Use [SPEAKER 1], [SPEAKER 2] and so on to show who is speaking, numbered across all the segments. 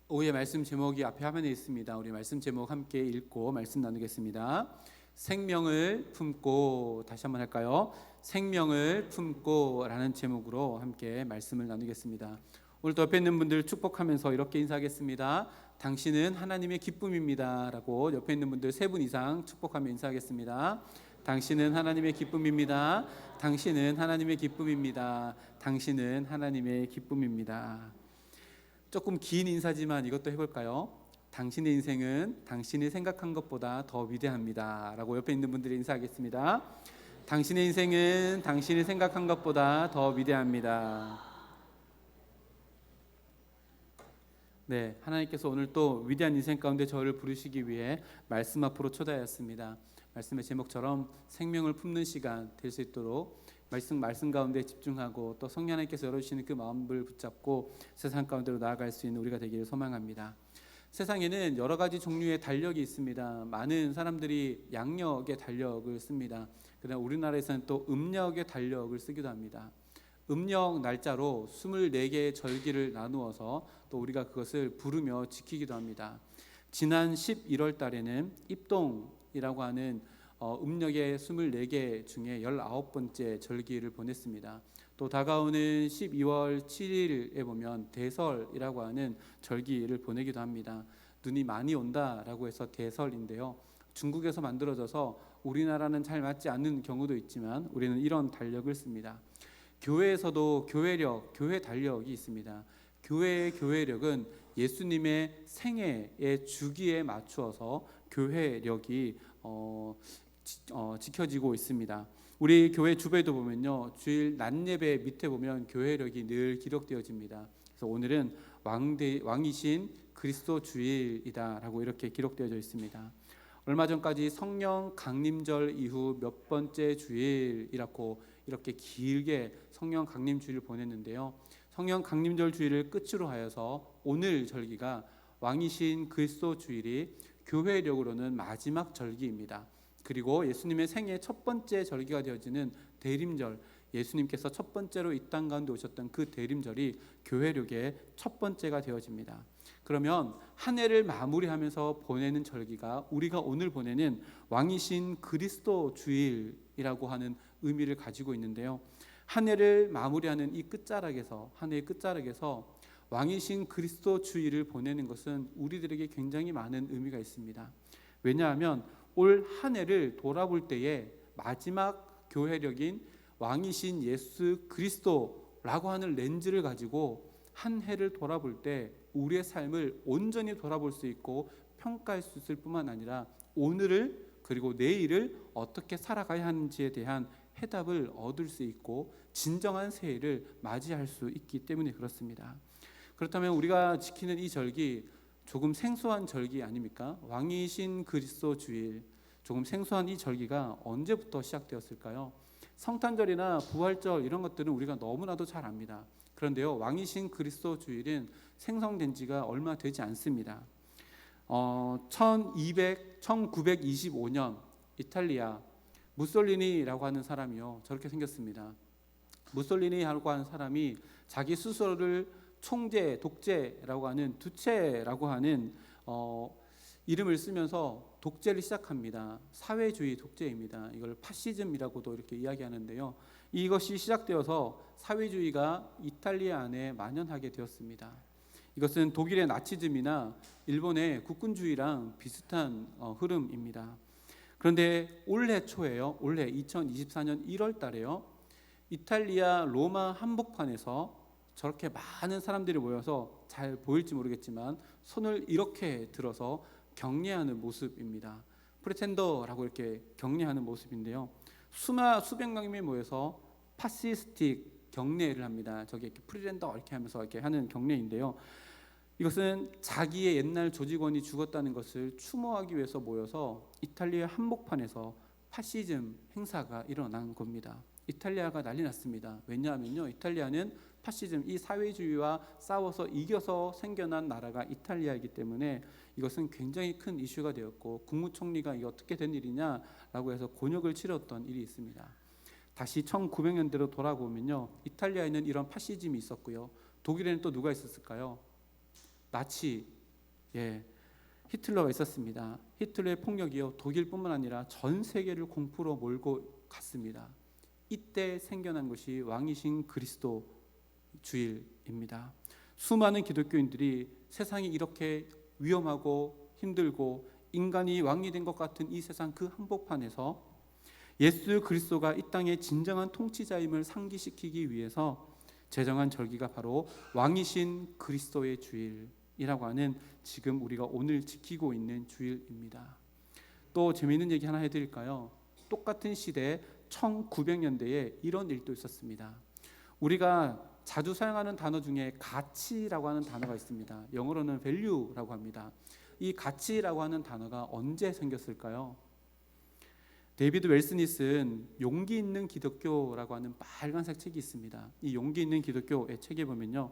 [SPEAKER 1] 오후의 말씀 제목이 앞에 화면에 있습니다. 우리 말씀 제목 함께 읽고 말씀 나누겠습니다. 생명을 품고, 다시 한번 할까요? 생명을 품고 라는 제목으로 함께 말씀을 나누겠습니다. 오늘도 옆에 있는 분들 축복하면서 이렇게 인사하겠습니다. 당신은 하나님의 기쁨입니다 라고 옆에 있는 분들 3분 이상 축복하며 인사하겠습니다. 당신은 하나님의 기쁨입니다. 당신은 하나님의 기쁨입니다. 당신은 하나님의 기쁨입니다. 조금 긴 인사지만 이것도 해볼까요? 당신의 인생은 당신이 생각한 것보다 더 위대합니다 라고 옆에 있는 분들이 인사하겠습니다. 당신의 인생은 당신이 생각한 것보다 더 위대합니다. 네, 하나님께서 오늘 또 위대한 인생 가운데 저를 부르시기 위해 말씀 앞으로 초대하였습니다. 말씀의 제목처럼 생명을 품는 시간 될 수 있도록 말씀 가운데 집중하고 또 성령 하나님께서 열어주시는 그 마음을 붙잡고 세상 가운데로 나아갈 수 있는 우리가 되기를 소망합니다. 세상에는 여러 가지 종류의 달력이 있습니다. 많은 사람들이 양력의 달력을 씁니다. 그러나 우리나라에서는 또 음력의 달력을 쓰기도 합니다. 음력 날짜로 24개의 절기를 나누어서 또 우리가 그것을 부르며 지키기도 합니다. 지난 11월 달에는 입동이라고 하는 음력의 24개 중에 19번째 절기를 보냈습니다. 또 다가오는 12월 7일에 보면 대설이라고 하는 절기를 보내기도 합니다. 눈이 많이 온다라고 해서 대설인데요. 중국에서 만들어져서 우리나라는 잘 맞지 않는 경우도 있지만 우리는 이런 달력을 씁니다. 교회에서도 교회력, 교회 달력이 있습니다. 교회의 교회력은 예수님의 생애의 주기에 맞추어서 교회력이 지켜지고 있습니다. 우리 교회 주배도 보면요, 주일 낮 예배 밑에 보면 교회력이 늘 기록되어집니다. 그래서 오늘은 왕이신 그리스도 주일이다라고 이렇게 기록되어져 있습니다. 얼마 전까지 성령 강림절 이후 몇 번째 주일이라고 이렇게 길게 성령 강림 주일을 보냈는데요. 성령 강림절 주일을 끝으로 하여서 오늘 절기가 왕이신 그리스도 주일이 교회력으로는 마지막 절기입니다. 그리고 예수님의 생애 첫 번째 절기가 되어지는 대림절, 예수님께서 첫 번째로 이 땅 가운데 오셨던 그 대림절이 교회력의 첫 번째가 되어집니다. 그러면 한 해를 마무리하면서 보내는 절기가 우리가 오늘 보내는 왕이신 그리스도 주일이라고 하는 의미를 가지고 있는데요. 한 해를 마무리하는 이 끝자락에서, 한 해의 끝자락에서 왕이신 그리스도 주일을 보내는 것은 우리들에게 굉장히 많은 의미가 있습니다. 왜냐하면 올 한 해를 돌아볼 때에 마지막 교회력인 왕이신 예수 그리스도라고 하는 렌즈를 가지고 한 해를 돌아볼 때 우리의 삶을 온전히 돌아볼 수 있고 평가할 수 있을 뿐만 아니라 오늘을 그리고 내일을 어떻게 살아가야 하는지에 대한 해답을 얻을 수 있고 진정한 새해를 맞이할 수 있기 때문에 그렇습니다. 그렇다면 우리가 지키는 이 절기 조금 생소한 절기 아닙니까? 왕이신 그리스도 주일, 조금 생소한 이 절기가 언제부터 시작되었을까요? 성탄절이나 부활절 이런 것들은 우리가 너무나도 잘 압니다. 그런데요, 왕이신 그리스도 주일은 생성된 지가 얼마 되지 않습니다. 1925년 이탈리아 무솔리니라고 하는 사람이요, 저렇게 생겼습니다. 무솔리니라고 하는 사람이 자기 스스로를 총재, 독재라고 하는 두체라고 하는 이름을 쓰면서 독재를 시작합니다. 사회주의 독재입니다. 이걸 파시즘이라고도 이렇게 이야기하는데요. 이것이 시작되어서 사회주의가 이탈리아 안에 만연하게 되었습니다. 이것은 독일의 나치즘이나 일본의 국군주의랑 비슷한 흐름입니다. 그런데 올해 초에요, 올해 2024년 1월 달에요, 이탈리아 로마 한복판에서 저렇게 많은 사람들이 모여서 잘 보일지 모르겠지만 손을 이렇게 들어서 격려하는 모습입니다. 프레텐더라고 이렇게 격려하는 모습인데요. 수백 명이 모여서 파시스틱 격려를 합니다. 저기 이렇게 프리랜더 이렇게 하면서 이렇게 하는 격려인데요. 이것은 자기의 옛날 조직원이 죽었다는 것을 추모하기 위해서 모여서 이탈리아 한복판에서 파시즘 행사가 일어난 겁니다. 이탈리아가 난리 났습니다. 왜냐하면요, 이탈리아는 파시즘, 이 사회주의와 싸워서 이겨서 생겨난 나라가 이탈리아이기 때문에 이것은 굉장히 큰 이슈가 되었고, 국무총리가 이게 어떻게 된 일이냐라고 해서 곤욕을 치렀던 일이 있습니다. 다시 1900년대로 돌아보면요, 이탈리아에는 이런 파시즘이 있었고요. 독일에는 또 누가 있었을까요? 나치 히틀러가 있었습니다. 히틀러의 폭력이요 독일뿐만 아니라 전 세계를 공포로 몰고 갔습니다. 이때 생겨난 것이 왕이신 그리스도 주일입니다. 수많은 기독교인들이 세상이 이렇게 위험하고 힘들고 인간이 왕이 된 것 같은 이 세상 그 한복판에서 예수 그리스도가 이 땅의 진정한 통치자임을 상기시키기 위해서 제정한 절기가 바로 왕이신 그리스도의 주일이라고 하는 지금 우리가 오늘 지키고 있는 주일입니다. 또 재미있는 얘기 하나 해드릴까요? 똑같은 시대 1900년대에 이런 일도 있었습니다. 우리가 자주 사용하는 단어 중에 가치라고 하는 단어가 있습니다. 영어로는 value라고 합니다. 이 가치라고 하는 단어가 언제 생겼을까요? 데이비드 웰슨이 쓴 용기 있는 기독교라고 하는 빨간색 책이 있습니다. 이 용기 있는 기독교의 책에 보면요,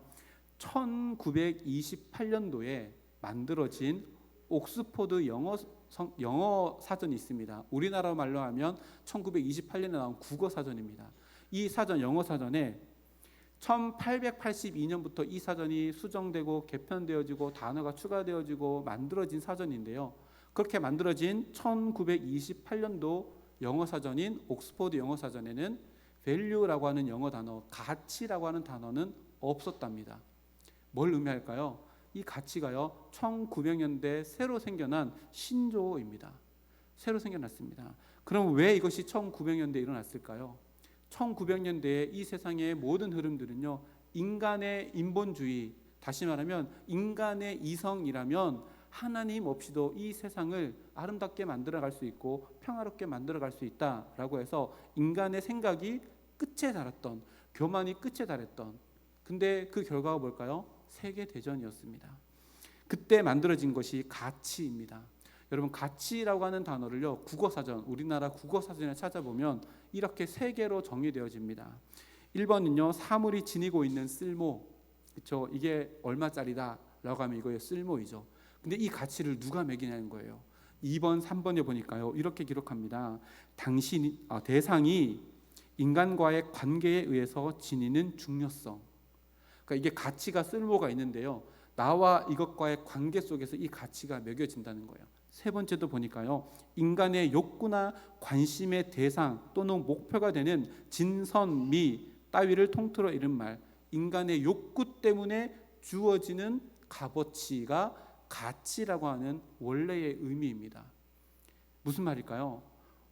[SPEAKER 1] 1928년도에 만들어진 옥스포드 영어 사전이 있습니다. 우리나라 말로 하면 1928년에 나온 국어 사전입니다. 이 사전, 영어 사전에 1882년부터 이 사전이 수정되고 개편되어지고 단어가 추가되어지고 만들어진 사전인데요. 그렇게 만들어진 1928년도 영어 사전인 옥스포드 영어 사전에는 value라고 하는 영어 단어, 가치라고 하는 단어는 없었답니다. 뭘 의미할까요? 이 가치가요 1900년대 새로 생겨난 신조어입니다. 새로 생겨났습니다. 그럼 왜 이것이 1900년대에 일어났을까요? 1900년대에 이 세상의 모든 흐름들은요, 인간의 인본주의, 다시 말하면 인간의 이성이라면 하나님 없이도 이 세상을 아름답게 만들어갈 수 있고 평화롭게 만들어갈 수 있다라고 해서 인간의 생각이 끝에 달했던, 교만이 끝에 달했던, 근데 그 결과가 뭘까요? 세계대전이었습니다. 그때 만들어진 것이 가치입니다. 여러분, 가치라고 하는 단어를요, 국어사전, 우리나라 국어사전에 찾아보면 이렇게 세 개로 정의되어집니다. 1번은요, 사물이 지니고 있는 쓸모, 그렇죠? 이게 얼마짜리다 라고 하면 이거의 쓸모이죠. 근데 이 가치를 누가 매기냐는 거예요. 2번, 3번에 보니까요, 이렇게 기록합니다. 대상이 인간과의 관계에 의해서 지니는 중요성. 그러니까 이게 가치가 쓸모가 있는데요, 나와 이것과의 관계 속에서 이 가치가 매겨진다는 거예요. 세 번째도 보니까요, 인간의 욕구나 관심의 대상 또는 목표가 되는 진선미 따위를 통틀어 이른 말, 인간의 욕구 때문에 주어지는 값어치가 가치라고 하는 원래의 의미입니다. 무슨 말일까요?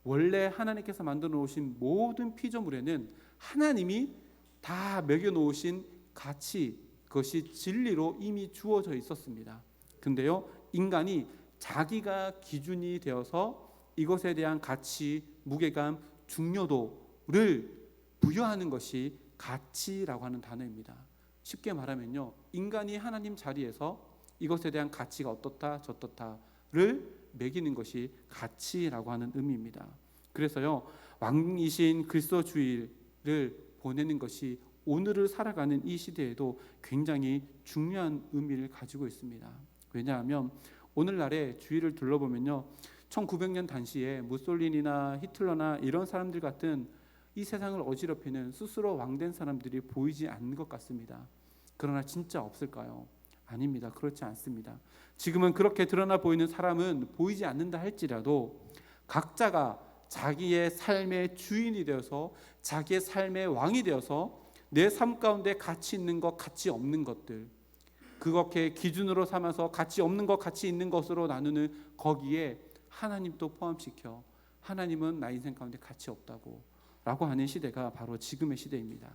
[SPEAKER 1] 원래 하나님께서 만들어 놓으신 모든 피조물에는 하나님이 다 매겨 놓으신 가치, 그것이 진리로 이미 주어져 있었습니다. 근데요, 인간이 자기가 기준이 되어서 이것에 대한 가치, 무게감, 중요도를 부여하는 것이 가치라고 하는 단어입니다. 쉽게 말하면요, 인간이 하나님 자리에서 이것에 대한 가치가 어떻다 저떻다를 매기는 것이 가치라고 하는 의미입니다. 그래서요, 왕이신 그리스도 주일을 보내는 것이 오늘을 살아가는 이 시대에도 굉장히 중요한 의미를 가지고 있습니다. 왜냐하면 오늘날의 주일을 둘러보면요, 1900년 당시에 무솔리니나 히틀러나 이런 사람들 같은 이 세상을 어지럽히는 스스로 왕된 사람들이 보이지 않는 것 같습니다. 그러나 진짜 없을까요? 아닙니다. 그렇지 않습니다. 지금은 그렇게 드러나 보이는 사람은 보이지 않는다 할지라도 각자가 자기의 삶의 주인이 되어서 자기의 삶의 왕이 되어서 내 삶 가운데 가치 있는 것, 가치 없는 것들, 그렇게 기준으로 삼아서 가치 없는 것, 가치 있는 것으로 나누는 거기에 하나님도 포함시켜 하나님은 나 인생 가운데 가치 없다고 라고 하는 시대가 바로 지금의 시대입니다.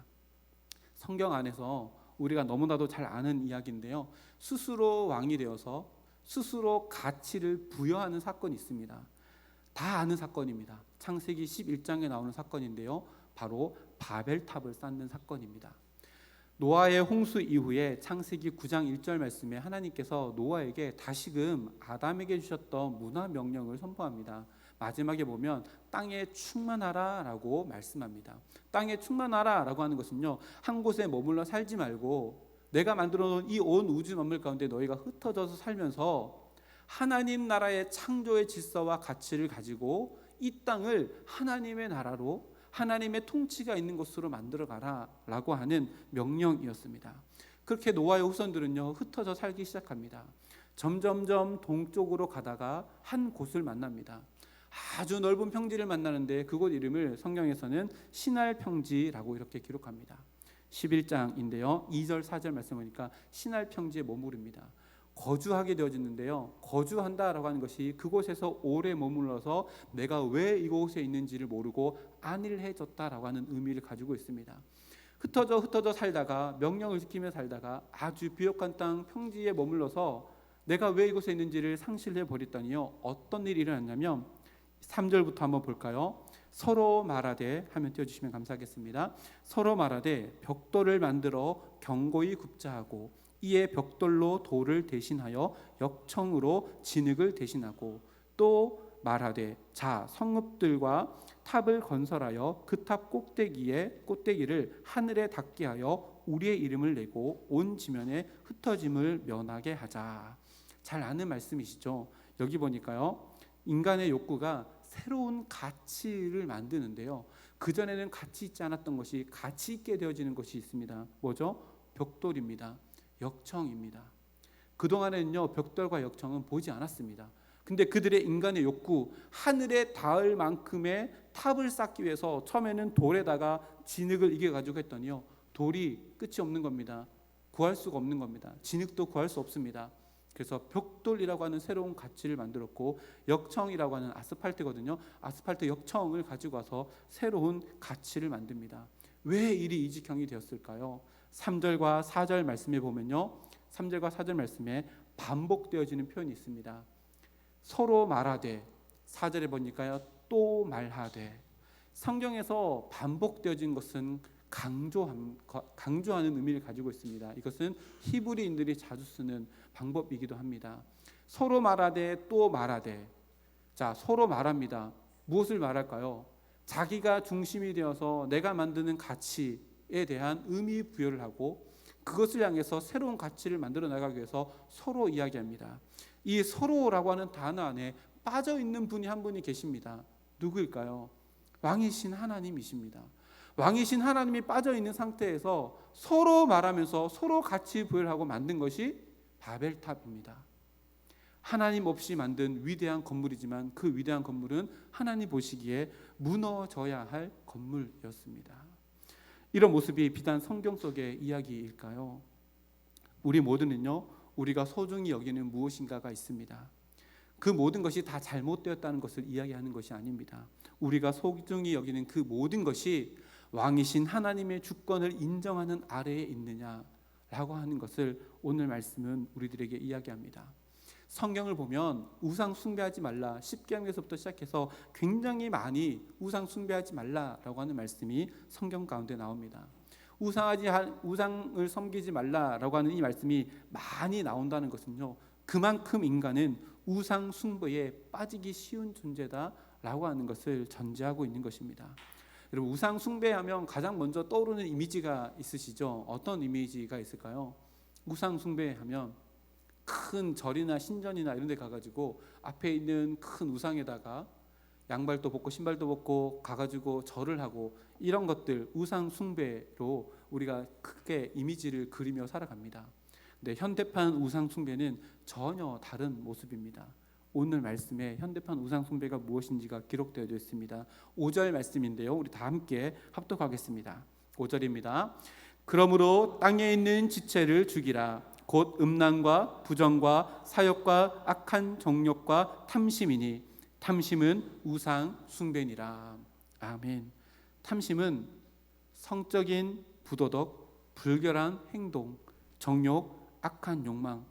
[SPEAKER 1] 성경 안에서 우리가 너무나도 잘 아는 이야기인데요, 스스로 왕이 되어서 스스로 가치를 부여하는 사건이 있습니다. 다 아는 사건입니다. 창세기 11장에 나오는 사건인데요, 바로 바벨탑을 쌓는 사건입니다. 노아의 홍수 이후에 창세기 9장 1절 말씀에 하나님께서 노아에게 다시금 아담에게 주셨던 문화 명령을 선포합니다. 마지막에 보면 땅에 충만하라 라고 말씀합니다. 땅에 충만하라 라고 하는 것은요, 한 곳에 머물러 살지 말고 내가 만들어 놓은 이 온 우주 만물 가운데 너희가 흩어져서 살면서 하나님 나라의 창조의 질서와 가치를 가지고 이 땅을 하나님의 나라로, 하나님의 통치가 있는 곳으로 만들어 가라 라고 하는 명령이었습니다. 그렇게 노아의 후손들은요 흩어져 살기 시작합니다. 점점점 동쪽으로 가다가 한 곳을 만납니다. 아주 넓은 평지를 만나는데 그곳 이름을 성경에서는 시날 평지라고 이렇게 기록합니다. 11장인데요 2절 4절 말씀 보니까 시날 평지에 머무릅니다. 거주하게 되어지는데요 거주한다라고 하는 것이 그곳에서 오래 머물러서 내가 왜 이곳에 있는지를 모르고 안일해졌다라고 하는 의미를 가지고 있습니다. 흩어져 살다가 명령을 지키며 살다가 아주 비옥한 땅 평지에 머물러서 내가 왜 이곳에 있는지를 상실해 버렸더니요 어떤 일이 일어났냐면 3절부터 한번 볼까요? 서로 말하되 하면 띄워주시면 감사하겠습니다. 서로 말하되 벽돌을 만들어 견고히 굽자 하고 이에 벽돌로 돌을 대신하여 역청으로 진흙을 대신하고 또 말하되 자 성읍들과 탑을 건설하여 그 탑 꼭대기를 하늘에 닿게 하여 우리의 이름을 내고 온 지면에 흩어짐을 면하게 하자. 잘 아는 말씀이시죠. 여기 보니까요 인간의 욕구가 새로운 가치를 만드는데요 그전에는 가치 있지 않았던 것이 가치 있게 되어지는 것이 있습니다. 뭐죠? 벽돌입니다. 역청입니다. 그동안에는요 벽돌과 역청은 보지 않았습니다. 근데 그들의 인간의 욕구, 하늘에 닿을 만큼의 탑을 쌓기 위해서 처음에는 돌에다가 진흙을 이겨가지고 했더니요 돌이 끝이 없는 겁니다. 구할 수가 없는 겁니다. 진흙도 구할 수 없습니다. 그래서 벽돌이라고 하는 새로운 가치를 만들었고 역청이라고 하는 아스팔트거든요. 아스팔트 역청을 가지고 와서 새로운 가치를 만듭니다. 왜 일이 이 지경이 되었을까요? 3절과 4절 말씀에 보면요 3절과 4절 말씀에 반복되어지는 표현이 있습니다. 서로 말하되 4절에 보니까요 또 말하되. 성경에서 반복되어진 것은 강조하는 의미를 가지고 있습니다. 이것은 히브리인들이 자주 쓰는 방법이기도 합니다. 서로 말하되 또 말하되. 자, 서로 말합니다. 무엇을 말할까요? 자기가 중심이 되어서 내가 만드는 가치에 대한 의미 부여를 하고 그것을 향해서 새로운 가치를 만들어 나가기 위해서 서로 이야기합니다. 이 서로라고 하는 단어 안에 빠져 있는 분이 한 분이 계십니다. 누구일까요? 왕이신 하나님이십니다. 왕이신 하나님이 빠져 있는 상태에서 서로 말하면서 서로 같이 부여를 하고 만든 것이 바벨탑입니다. 하나님 없이 만든 위대한 건물이지만 그 위대한 건물은 하나님 보시기에 무너져야 할 건물이었습니다. 이런 모습이 비단 성경 속의 이야기일까요? 우리 모두는요 우리가 소중히 여기는 무엇인가가 있습니다. 그 모든 것이 다 잘못되었다는 것을 이야기하는 것이 아닙니다. 우리가 소중히 여기는 그 모든 것이 왕이신 하나님의 주권을 인정하는 아래에 있느냐라고 하는 것을 오늘 말씀은 우리들에게 이야기합니다. 성경을 보면 우상 숭배하지 말라 10계명에서부터 시작해서 굉장히 많이 우상 숭배하지 말라라고 하는 말씀이 성경 가운데 나옵니다. 우상을 섬기지 말라라고 하는 이 말씀이 많이 나온다는 것은요 그만큼 인간은 우상 숭배에 빠지기 쉬운 존재다라고 하는 것을 전제하고 있는 것입니다. 여러분 우상 숭배하면 가장 먼저 떠오르는 이미지가 있으시죠? 어떤 이미지가 있을까요? 우상 숭배하면 큰 절이나 신전이나 이런 데 가가지고 앞에 있는 큰 우상에다가 양발도 벗고 신발도 벗고 가가지고 절을 하고 이런 것들 우상 숭배로 우리가 크게 이미지를 그리며 살아갑니다. 근데 현대판 우상 숭배는 전혀 다른 모습입니다. 오늘 말씀에 현대판 우상 숭배가 무엇인지가 기록되어 있습니다. 5절 말씀인데요. 우리 다 함께 합독하겠습니다. 5절입니다. 그러므로 땅에 있는 지체를 죽이라. 곧 음란과 부정과 사욕과 악한 정욕과 탐심이니 탐심은 우상 숭배니라. 아멘. 탐심은 성적인 부도덕, 불결한 행동, 정욕, 악한 욕망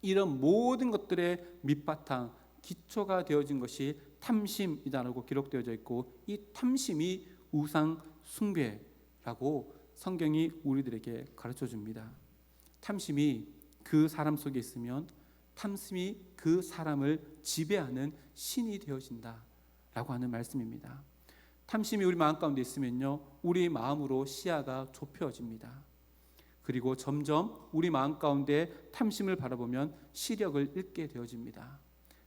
[SPEAKER 1] 이런 모든 것들의 밑바탕, 기초가 되어진 것이 탐심이다라고 기록되어져 있고 이 탐심이 우상 숭배라고 성경이 우리들에게 가르쳐 줍니다. 탐심이 그 사람 속에 있으면 탐심이 그 사람을 지배하는 신이 되어진다라고 하는 말씀입니다. 탐심이 우리 마음 가운데 있으면요 우리 마음으로 시야가 좁혀집니다. 그리고 점점 우리 마음 가운데 탐심을 바라보면 시력을 잃게 되어집니다.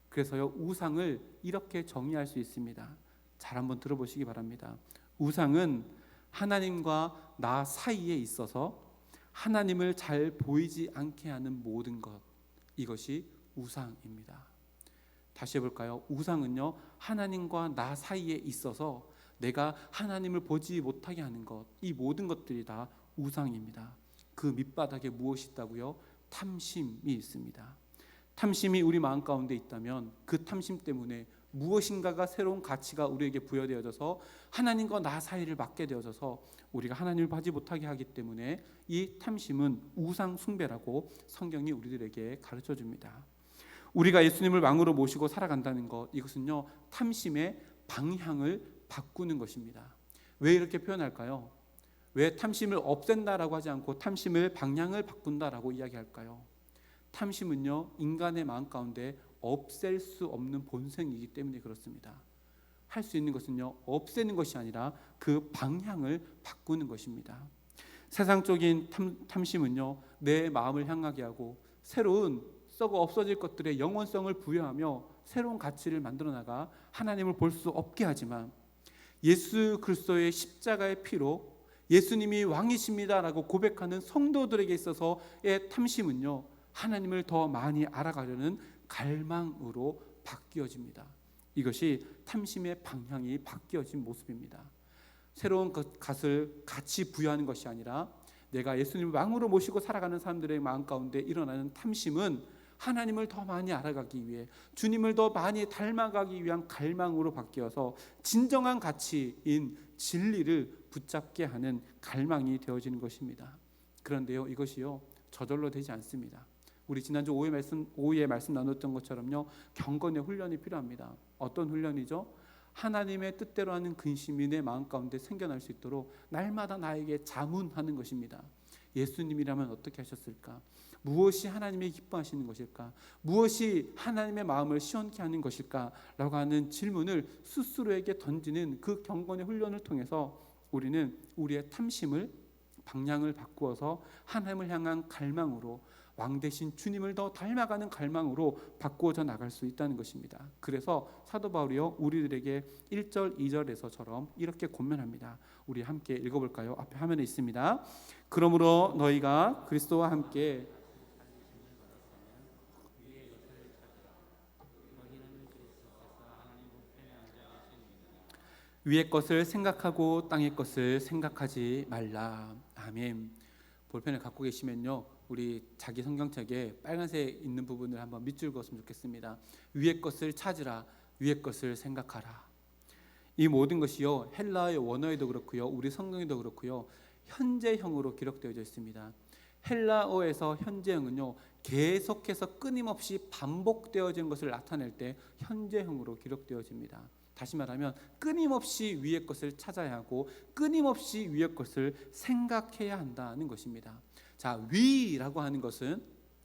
[SPEAKER 1] 그래서요 우상을 이렇게 정의할 수 있습니다. 잘 한번 들어보시기 바랍니다. 우상은 하나님과 나 사이에 있어서 하나님을 잘 보이지 않게 하는 모든 것, 이것이 우상입니다. 다시 해볼까요? 우상은요, 하나님과 나 사이에 있어서 내가 하나님을 보지 못하게 하는 것, 이 모든 것들이 다 우상입니다. 그 밑바닥에 무엇이 있다고요? 탐심이 있습니다. 탐심이 우리 마음 가운데 있다면 그 탐심 때문에 무엇인가가 새로운 가치가 우리에게 부여되어져서 하나님과 나 사이를 막게 되어져서 우리가 하나님을 보지 못하게 하기 때문에 이 탐심은 우상 숭배라고 성경이 우리들에게 가르쳐 줍니다. 우리가 예수님을 왕으로 모시고 살아간다는 것, 이것은요, 탐심의 방향을 바꾸는 것입니다. 왜 이렇게 표현할까요? 왜 탐심을 없앤다라고 하지 않고 탐심을 방향을 바꾼다라고 이야기할까요? 탐심은요, 인간의 마음 가운데 없앨 수 없는 본성이기 때문에 그렇습니다. 할 수 있는 것은요, 없애는 것이 아니라 그 방향을 바꾸는 것입니다. 세상적인 탐심은요, 내 마음을 향하게 하고 새로운 썩어 없어질 것들의 영원성을 부여하며 새로운 가치를 만들어 나가 하나님을 볼 수 없게 하지만, 예수 그리스도의 십자가의 피로 예수님이 왕이십니다라고 고백하는 성도들에게 있어서의 탐심은요, 하나님을 더 많이 알아가려는 갈망으로 바뀌어집니다. 이것이 탐심의 방향이 바뀌어진 모습입니다. 새로운 것을 같이 부여하는 것이 아니라 내가 예수님을 왕으로 모시고 살아가는 사람들의 마음 가운데 일어나는 탐심은 하나님을 더 많이 알아가기 위해, 주님을 더 많이 닮아가기 위한 갈망으로 바뀌어서 진정한 가치인 진리를 붙잡게 하는 갈망이 되어지는 것입니다. 그런데요, 이것이요, 저절로 되지 않습니다. 우리 지난주 오후에 말씀 나눴던 것처럼요, 경건의 훈련이 필요합니다. 어떤 훈련이죠? 하나님의 뜻대로 하는 근심이 내 마음 가운데 생겨날 수 있도록 날마다 나에게 자문하는 것입니다. 예수님이라면 어떻게 하셨을까? 무엇이 하나님이 기뻐하시는 것일까? 무엇이 하나님의 마음을 시원케 하는 것일까? 라고 하는 질문을 스스로에게 던지는 그 경건의 훈련을 통해서 우리는 우리의 탐심을 방향을 바꾸어서 하나님을 향한 갈망으로, 왕 대신 주님을 더 닮아가는 갈망으로 바꾸어져 나갈 수 있다는 것입니다. 그래서 사도 바울이요, 우리들에게 1절 2절에서처럼 이렇게 권면합니다. 우리 함께 읽어볼까요? 앞에 화면에 있습니다. 그러므로 너희가 그리스도와 함께 위의 것을 생각하고 땅의 것을 생각하지 말라. 아멘. 볼펜을 갖고 계시면요, 우리 자기 성경책에 빨간색 있는 부분을 한번 밑줄 그었으면 좋겠습니다. 위의 것을 찾으라, 위의 것을 생각하라. 이 모든 것이요, 헬라어의 원어에도 그렇고요, 우리 성경에도 그렇고요, 현재형으로 기록되어져 있습니다. 헬라어에서 현재형은요, 계속해서 끊임없이 반복되어지는 것을 나타낼 때 현재형으로 기록되어집니다. 다시 말하면 끊임없이 위의 것을 찾아야 하고 끊임없이 위의 것을 생각해야 한다는 것입니다. 자, 위라고 하는 것은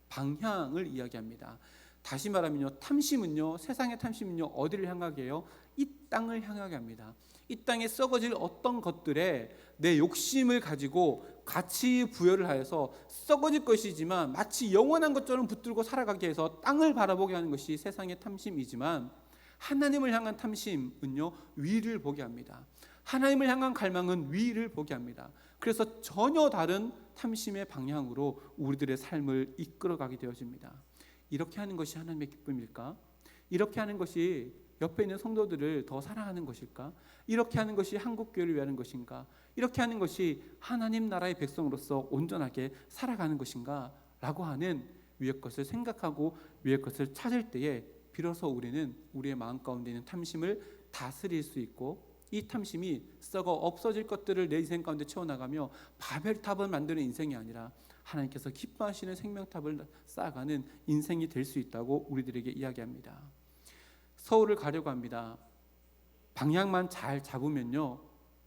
[SPEAKER 1] 방향을 이야기합니다. 다시 말하면요, 탐심은요, 세상의 탐심은요, 어디를 향하게 해요? 이 땅을 향하게 합니다. 이 땅에 썩어질 어떤 것들에 내 욕심을 가지고 가치 부여를 하여서 썩어질 것이지만 마치 영원한 것처럼 붙들고 살아가게 해서 땅을 바라보게 하는 것이 세상의 탐심이지만, 하나님을 향한 탐심은요, 위를 보게 합니다. 하나님을 향한 갈망은 위를 보게 합니다. 그래서 전혀 다른 탐심의 방향으로 우리들의 삶을 이끌어가게 되어집니다. 이렇게 하는 것이 하나님의 기쁨일까? 이렇게 하는 것이 옆에 있는 성도들을 더 사랑하는 것일까? 이렇게 하는 것이 한국교회를 위하는 것인가? 이렇게 하는 것이 하나님 나라의 백성으로서 온전하게 살아가는 것인가? 라고 하는 위의 것을 생각하고 위의 것을 찾을 때에 비로소 우리는 우리의 마음 가운데 있는 탐심을 다스릴 수 있고, 이 탐심이 썩어 없어질 것들을 내 인생 가운데 채워나가며 바벨탑을 만드는 인생이 아니라 하나님께서 기뻐하시는 생명탑을 쌓아가는 인생이 될 수 있다고 우리들에게 이야기합니다. 서울을 가려고 합니다. 방향만 잘 잡으면요,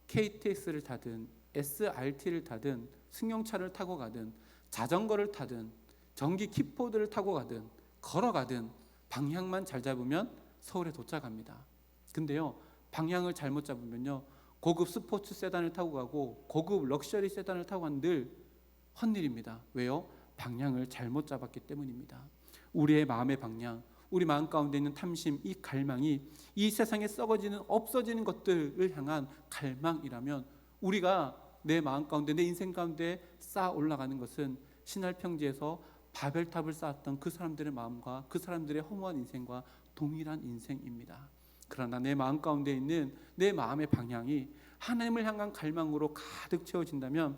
[SPEAKER 1] KTX를 타든 SRT를 타든 승용차를 타고 가든 자전거를 타든 전기 킥보드를 타고 가든 걸어가든 방향만 잘 잡으면 서울에 도착합니다. 근데요, 방향을 잘못 잡으면요, 고급 스포츠 세단을 타고 가고 고급 럭셔리 세단을 타고 가는 늘 헛일입니다. 왜요? 방향을 잘못 잡았기 때문입니다. 우리의 마음의 방향, 우리 마음 가운데 있는 탐심, 이 갈망이 이 세상에 썩어지는 없어지는 것들을 향한 갈망이라면 우리가 내 마음 가운데, 내 인생 가운데 쌓아 올라가는 것은 신할 평지에서 바벨탑을 쌓았던 그 사람들의 마음과 그 사람들의 허무한 인생과 동일한 인생입니다. 그러나 내 마음 가운데 있는 내 마음의 방향이 하나님을 향한 갈망으로 가득 채워진다면,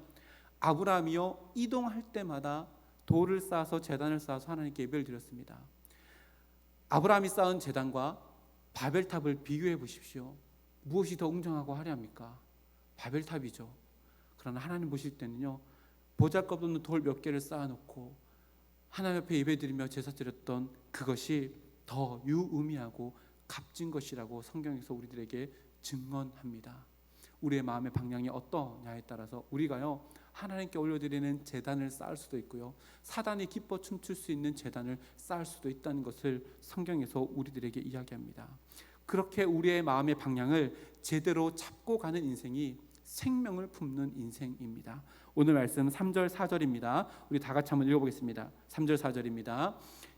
[SPEAKER 1] 아브라함이요 이동할 때마다 돌을 쌓아서 제단을 쌓아서 하나님께 예배를 드렸습니다. 아브라함이 쌓은 제단과 바벨탑을 비교해 보십시오. 무엇이 더 웅장하고 화려합니까? 바벨탑이죠. 그러나 하나님 보실 때는요, 보잘것없는 돌 몇 개를 쌓아놓고 하나님 앞에 예배드리며 제사 드렸던 그것이 더 유의미하고 값진 것이라고 성경에서 우리들에게 증언합니다. 우리의 마음의 방향이 어떠냐에 따라서 우리가요 하나님께 올려드리는 제단을 쌓을 수도 있고요, 사단이 기뻐 춤출 수 있는 제단을 쌓을 수도 있다는 것을 성경에서 우리들에게 이야기합니다. 그렇게 우리의 마음의 방향을 제대로 잡고 가는 인생이 생명을 품는 인생입니다. 오늘 말씀 3절 4절입니다. 우리 다 같이 한번 읽어보겠습니다. 3절 4절입니다.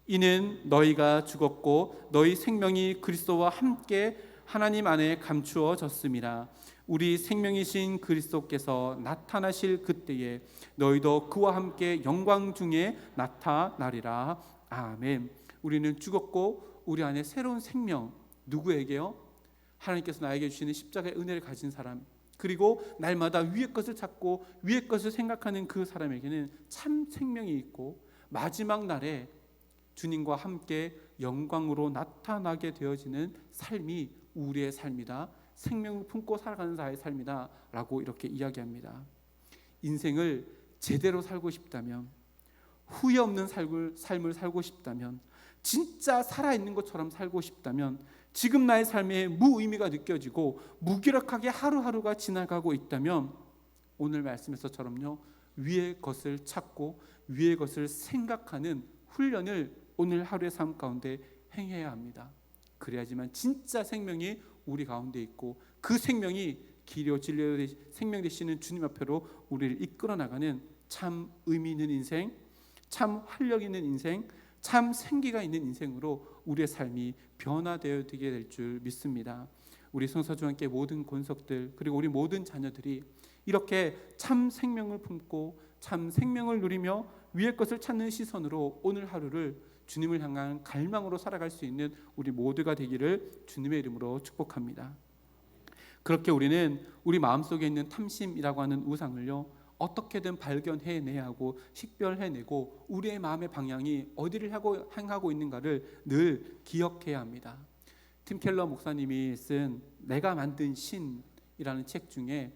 [SPEAKER 1] 이는 너희가 죽었고 너희 생명이 그리스도와 함께 하나님 안에 감추어졌음이라. 우리 생명이신 그리스도께서 나타나실 그때에 너희도 그와 함께 영광 중에 나타나리라. 아멘. 우리는 죽었고 우리 안에 새로운 생명, 누구에게요? 하나님께서 나에게 주시는 십자가의 은혜를 가진 사람, 그리고 날마다 위의 것을 찾고 위의 것을 생각하는 그 사람에게는 참 생명이 있고 마지막 날에 주님과 함께 영광으로 나타나게 되어지는 삶이 우리의 삶이다, 생명을 품고 살아가는 자의 삶이다 라고 이렇게 이야기합니다. 인생을 제대로 살고 싶다면, 후회 없는 삶을 살고 싶다면, 진짜 살아있는 것처럼 살고 싶다면, 지금 나의 삶에 무의미가 느껴지고 무기력하게 하루하루가 지나가고 있다면, 오늘 말씀에서처럼요 위의 것을 찾고 위의 것을 생각하는 훈련을 오늘 하루의 삶 가운데 행해야 합니다. 그래야지만 진짜 생명이 우리 가운데 있고 그 생명이 길이요 진리요 생명 되시는 주님 앞으로 우리를 이끌어 나가는 참 의미 있는 인생, 참 활력 있는 인생, 참 생기가 있는 인생으로 우리의 삶이 변화되어 되게 될 줄 믿습니다. 우리 성서주와 함께 모든 권속들, 그리고 우리 모든 자녀들이 이렇게 참 생명을 품고 참 생명을 누리며 위의 것을 찾는 시선으로 오늘 하루를 주님을 향한 갈망으로 살아갈 수 있는 우리 모두가 되기를 주님의 이름으로 축복합니다. 그렇게 우리는 우리 마음속에 있는 탐심이라고 하는 우상을요 어떻게든 발견해내야 하고 식별해내고 우리의 마음의 방향이 어디를 향하고 있는가를 늘 기억해야 합니다. 팀 켈러 목사님이 쓴 내가 만든 신이라는 책 중에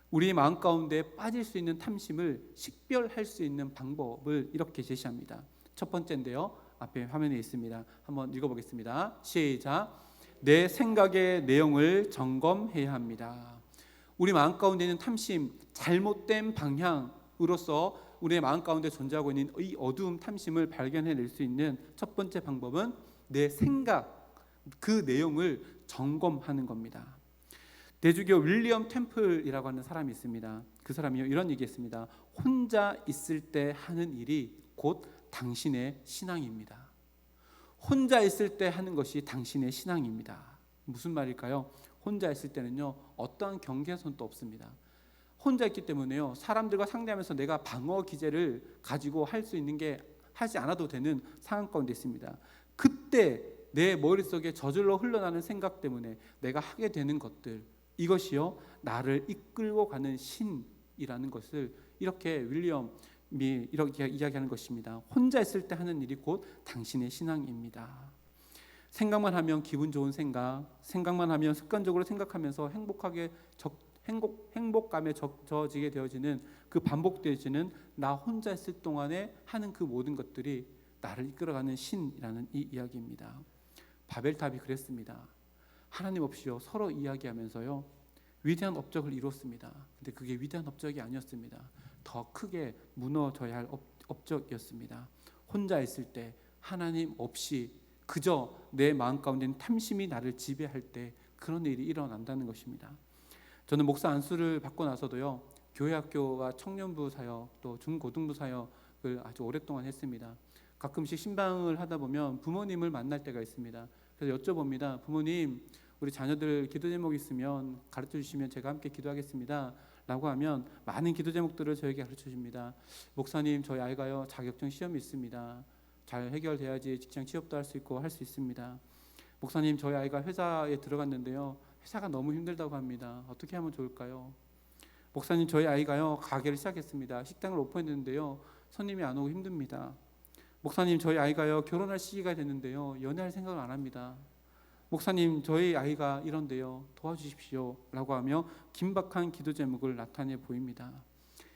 [SPEAKER 1] 우리 마음 가운데 빠질 수 있는 탐심을 식별할 수 있는 방법을 이렇게 제시합니다. 첫 번째인데요, 앞에 화면에 있습니다. 한번 읽어보겠습니다. 시작. 내 생각의 내용을 점검해야 합니다. 우리 마음 가운데 있는 탐심, 잘못된 방향으로서 우리의 마음 가운데 존재하고 있는 이 어두움 탐심을 발견해낼 수 있는 첫 번째 방법은 내 생각, 그 내용을 점검하는 겁니다. 대주교 윌리엄 템플이라고 하는 사람이 있습니다. 그 사람이 이런 얘기했습니다. 혼자 있을 때 하는 일이 곧 당신의 신앙입니다. 혼자 있을 때 하는 것이 당신의 신앙입니다. 무슨 말일까요? 혼자 있을 때는요 어떠한 경계선도 없습니다. 혼자 있기 때문에요 사람들과 상대하면서 내가 방어 기제를 가지고 할 수 있는 게 하지 않아도 되는 상황 가운데 있습니다. 그때 내 머릿속에 저절로 흘러나는 생각 때문에 내가 하게 되는 것들, 이것이요 나를 이끌고 가는 신이라는 것을 이렇게 윌리엄이 이렇게 이야기하는 것입니다. 혼자 있을 때 하는 일이 곧 당신의 신앙입니다. 생각만 하면 기분 좋은 생각만 하면 습관적으로 생각하면서 행복감에 젖어지게 되어지는 그 반복되어지는 나 혼자 있을 동안에 하는 그 모든 것들이 나를 이끌어가는 신이라는 이 이야기입니다. 바벨탑이 그랬습니다. 하나님 없이요 서로 이야기하면서요 위대한 업적을 이뤘습니다. 근데 그게 위대한 업적이 아니었습니다. 더 크게 무너져야 할 업적이었습니다. 혼자 있을 때 하나님 없이 그저 내 마음 가운데 탐심이 나를 지배할 때 그런 일이 일어난다는 것입니다. 저는 목사 안수를 받고 나서도요 교회 학교와 청년부 사역 또 중고등부 사역을 아주 오랫동안 했습니다. 가끔씩 신방을 하다 보면 부모님을 만날 때가 있습니다. 그래서 여쭤봅니다. 부모님, 우리 자녀들 기도 제목 있으면 가르쳐 주시면 제가 함께 기도하겠습니다 라고 하면 많은 기도 제목들을 저에게 가르쳐 줍니다. 목사님, 저희 아이가요 자격증 시험이 있습니다. 잘 해결돼야지 직장 취업도 할 수 있고 할 수 있습니다. 목사님, 저희 아이가 회사에 들어갔는데요 회사가 너무 힘들다고 합니다. 어떻게 하면 좋을까요? 목사님, 저희 아이가요 가게를 시작했습니다. 식당을 오픈했는데요 손님이 안 오고 힘듭니다. 목사님, 저희 아이가요 결혼할 시기가 됐는데요 연애할 생각을 안 합니다. 목사님, 저희 아이가 이런데요 도와주십시오 라고 하며 긴박한 기도 제목을 나타내 보입니다.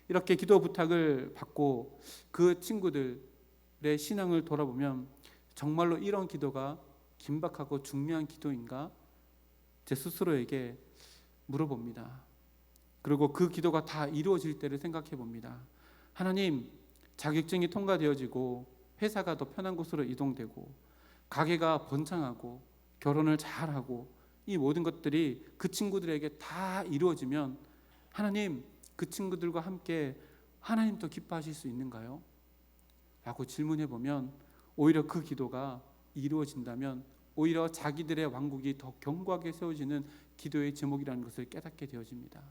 [SPEAKER 1] 이렇게 기도 부탁을 받고 그 친구들의 신앙을 돌아보면 정말로 이런 기도가 긴박하고 중요한 기도인가 제 스스로에게 물어봅니다. 그리고 그 기도가 다 이루어질 때를 생각해 봅니다. 하나님, 자격증이 통과되어지고 회사가 더 편한 곳으로 이동되고 가게가 번창하고 결혼을 잘하고 이 모든 것들이 그 친구들에게 다 이루어지면 하나님, 그 친구들과 함께 하나님도 기뻐하실 수 있는가요? 라고 질문해 보면 오히려 그 기도가 이루어진다면 오히려 자기들의 왕국이 더 견고하게 세워지는 기도의 제목이라는 것을 깨닫게 되어집니다.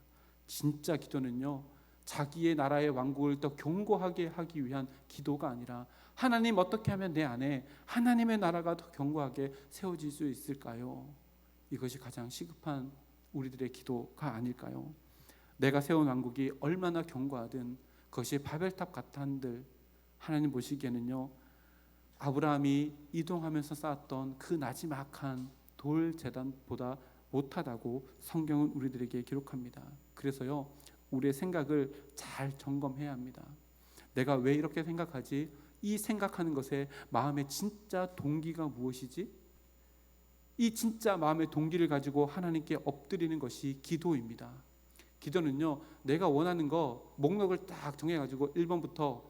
[SPEAKER 1] 진짜 기도는요 자기의 나라의 왕국을 더 견고하게 하기 위한 기도가 아니라 하나님, 어떻게 하면 내 안에 하나님의 나라가 더 견고하게 세워질 수 있을까요? 이것이 가장 시급한 우리들의 기도가 아닐까요? 내가 세운 왕국이 얼마나 견고하든 그것이 바벨탑 같은들 하나님 보시기에는요 아브라함이 이동하면서 쌓았던 그 나지막한 돌 제단보다 못하다고 성경은 우리들에게 기록합니다. 그래서요 우리의 생각을 잘 점검해야 합니다. 내가 왜 이렇게 생각하지? 이 생각하는 것에 마음의 진짜 동기가 무엇이지? 이 진짜 마음의 동기를 가지고 하나님께 엎드리는 것이 기도입니다. 기도는요 내가 원하는 거 목록을 딱 정해가지고 1번부터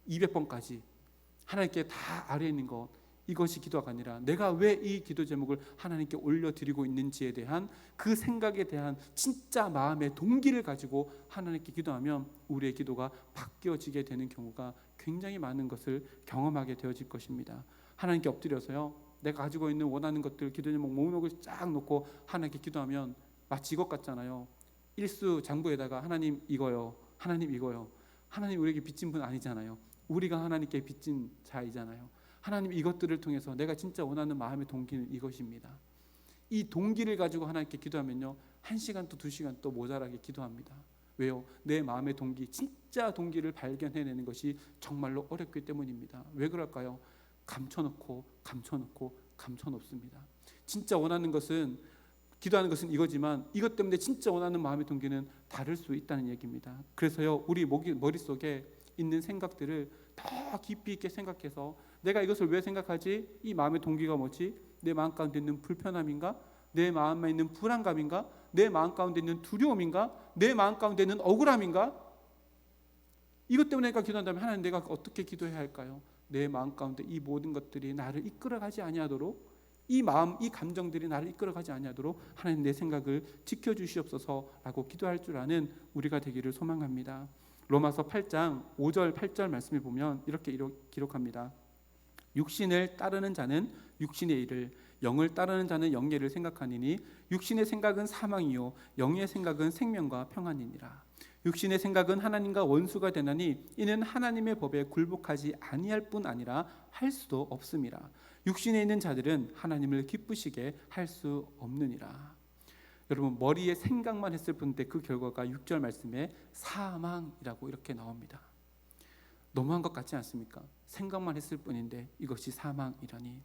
[SPEAKER 1] 200번까지 하나님께 다 아뢰 있는 것, 이것이 기도가 아니라 내가 왜 이 기도 제목을 하나님께 올려드리고 있는지에 대한 그 생각에 대한 진짜 마음의 동기를 가지고 하나님께 기도하면 우리의 기도가 바뀌어지게 되는 경우가 굉장히 많은 것을 경험하게 되어질 것입니다. 하나님께 엎드려서요 내가 가지고 있는 원하는 것들 기도 제목 목록을 쫙 놓고 하나님께 기도하면 마치 이것 같잖아요. 일수장부에다가 하나님 이거요, 하나님 이거요. 하나님 우리에게 빚진 분 아니잖아요. 우리가 하나님께 빚진 자이잖아요. 하나님, 이것들을 통해서 내가 진짜 원하는 마음의 동기는 이것입니다. 이 동기를 가지고 하나님께 기도하면요 1시간 또 2시간 또 모자라게 기도합니다. 왜요? 내 마음의 동기, 진짜 동기를 발견해내는 것이 정말로 어렵기 때문입니다. 왜 그럴까요? 감춰놓고 감춰놓습니다. 진짜 원하는 것은, 기도하는 것은 이거지만 이것 때문에 진짜 원하는 마음의 동기는 다를 수 있다는 얘기입니다. 그래서요 우리 머릿속에 있는 생각들을 더 깊이 있게 생각해서 내가 이것을 왜 생각하지? 이 마음의 동기가 뭐지? 내 마음 가운데 있는 불편함인가? 내 마음에 있는 불안감인가? 내 마음 가운데 있는 두려움인가? 내 마음 가운데 있는 억울함인가? 이것 때문에 내가 기도한다면 하나님, 내가 어떻게 기도해야 할까요? 내 마음 가운데 이 모든 것들이 나를 이끌어가지 아니하도록, 이 마음, 이 감정들이 나를 이끌어가지 아니하도록 하나님 내 생각을 지켜주시옵소서라고 기도할 줄 아는 우리가 되기를 소망합니다. 로마서 8장 5절 8절 말씀에 보면 이렇게 기록합니다. 육신을 따르는 자는 육신의 일을, 영을 따르는 자는 영의 일을 생각하니니 육신의 생각은 사망이요 영의 생각은 생명과 평안이니라. 육신의 생각은 하나님과 원수가 되나니 이는 하나님의 법에 굴복하지 아니할 뿐 아니라 할 수도 없음이라. 육신에 있는 자들은 하나님을 기쁘시게 할 수 없느니라. 여러분, 머리에 생각만 했을 뿐인데 그 결과가 6절 말씀에 사망이라고 이렇게 나옵니다. 너무한 것 같지 않습니까? 생각만 했을 뿐인데 이것이 사망이라니.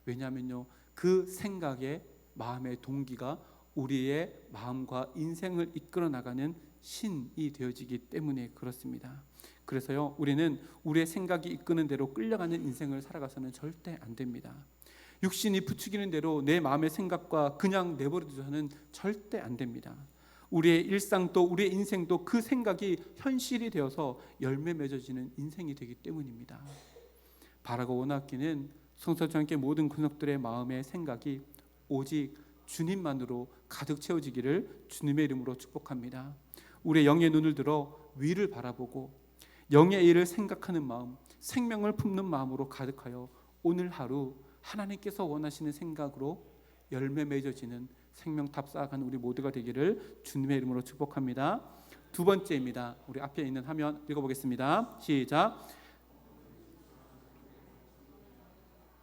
[SPEAKER 1] 왜냐하면요 그 생각의 마음의 동기가 우리의 마음과 인생을 이끌어 나가는 신이 되어지기 때문에 그렇습니다. 그래서요 우리는 우리의 생각이 이끄는 대로 끌려가는 인생을 살아가서는 절대 안 됩니다. 육신이 부추기는 대로 내 마음의 생각과 그냥 내버려두서는 절대 안 됩니다. 우리의 일상도 우리의 인생도 그 생각이 현실이 되어서 열매 맺어지는 인생이 되기 때문입니다. 바라고 원하기는 성서와 함께 모든 근육들의 마음의 생각이 오직 주님만으로 가득 채워지기를 주님의 이름으로 축복합니다. 우리의 영의 눈을 들어 위를 바라보고 영의 일을 생각하는 마음, 생명을 품는 마음으로 가득하여 오늘 하루 하나님께서 원하시는 생각으로 열매 맺어지는 생명탑 쌓아가는 우리 모두가 되기를 주님의 이름으로 축복합니다. 두 번째입니다. 우리 앞에 있는 화면 읽어보겠습니다. 시작.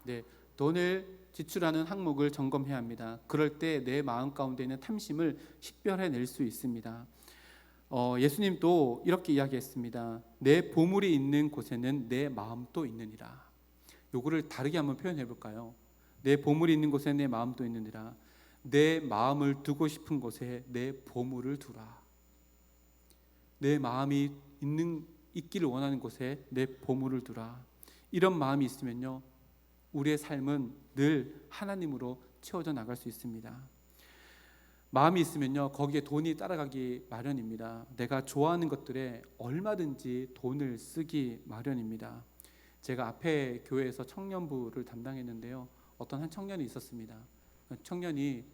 [SPEAKER 1] 네, 돈을 지출하는 항목을 점검해야 합니다. 그럴 때 내 마음 가운데 있는 탐심을 식별해낼 수 있습니다. 예수님도 이렇게 이야기했습니다. 내 보물이 있는 곳에는 내 마음도 있느니라. 요거를 다르게 한번 표현해 볼까요? 내 보물이 있는 곳에 내 마음도 있느니라. 내 마음을 두고 싶은 곳에 내 보물을 두라. 내 마음이 있기를 원하는 곳에 내 보물을 두라. 이런 마음이 있으면요, 우리의 삶은 늘 하나님으로 채워져 나갈 수 있습니다. 마음이 있으면요, 거기에 돈이 따라가기 마련입니다. 내가 좋아하는 것들에 얼마든지 돈을 쓰기 마련입니다. 제가 앞에 교회에서 청년부를 담당했는데요, 어떤 한 청년이 있었습니다. 청년이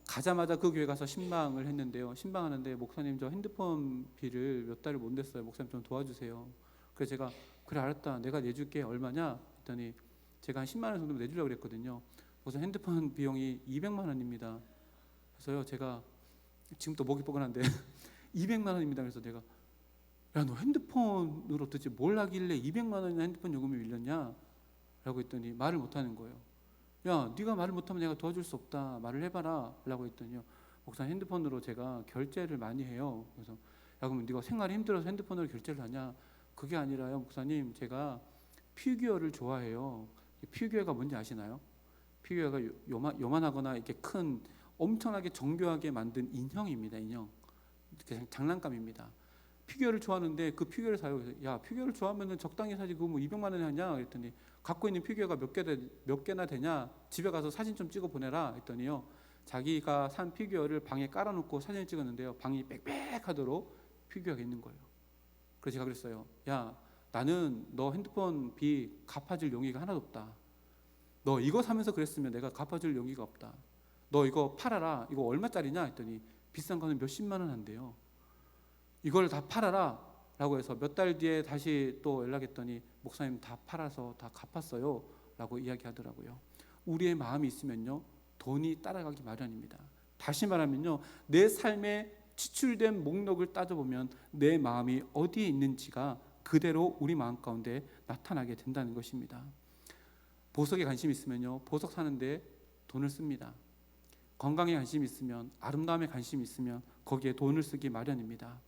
[SPEAKER 1] 가자마자 그 교회 가서 신방을 했는데요, 신방하는데 목사님 저 핸드폰 비를 몇 달을 못 냈어요. 목사님 좀 도와주세요. 그래서 제가 그래 알았다, 내가 내줄게. 얼마냐 했더니 제가 한 10만 원 정도 내주려고 그랬거든요. 그래서 핸드폰 비용이 200만 원입니다. 그래서요, 제가 지금 또 목이 뻐근한데 200만 원입니다. 그래서 내가 야, 너 핸드폰으로 도대체 뭘 하길래 200만 원이나 핸드폰 요금이 밀렸냐? 라고 했더니 말을 못하는 거예요. 야, 네가 말을 못하면 내가 도와줄 수 없다. 말을 해봐라. 라고 했더니요, 목사님 핸드폰으로 제가 결제를 많이 해요. 그래서 야, 그러면 네가 생활이 힘들어서 핸드폰으로 결제를 하냐? 그게 아니라요, 목사님 제가 피규어를 좋아해요. 피규어가 뭔지 아시나요? 피규어가 요만하거나 이렇게 큰 엄청나게 정교하게 만든 인형입니다. 인형. 그냥 장난감입니다. 피규어를 좋아하는데 그 피규어를 사요. 야, 피규어를 좋아하면 적당히 사지. 그거 뭐 200만 원이 하냐? 그랬더니 갖고 있는 피규어가 몇 개나 되냐? 집에 가서 사진 좀 찍어 보내라. 했더니요, 자기가 산 피규어를 방에 깔아놓고 사진을 찍었는데요, 방이 빽빽하도록 피규어가 있는 거예요. 그래서 제가 그랬어요. 야, 나는 너 핸드폰 비 갚아줄 용의가 하나도 없다. 너 이거 사면서 그랬으면 내가 갚아줄 용의가 없다. 너 이거 팔아라. 이거 얼마짜리냐? 했더니 비싼 거는 몇십만 원 한대요. 이걸 다 팔아라 라고 해서 몇 달 뒤에 다시 또 연락했더니 목사님 다 팔아서 다 갚았어요 라고 이야기하더라고요. 우리의 마음이 있으면요, 돈이 따라가기 마련입니다. 다시 말하면요, 내 삶에 지출된 목록을 따져보면 내 마음이 어디에 있는지가 그대로 우리 마음 가운데 나타나게 된다는 것입니다. 보석에 관심이 있으면요, 보석 사는데 돈을 씁니다. 건강에 관심이 있으면, 아름다움에 관심이 있으면 거기에 돈을 쓰기 마련입니다.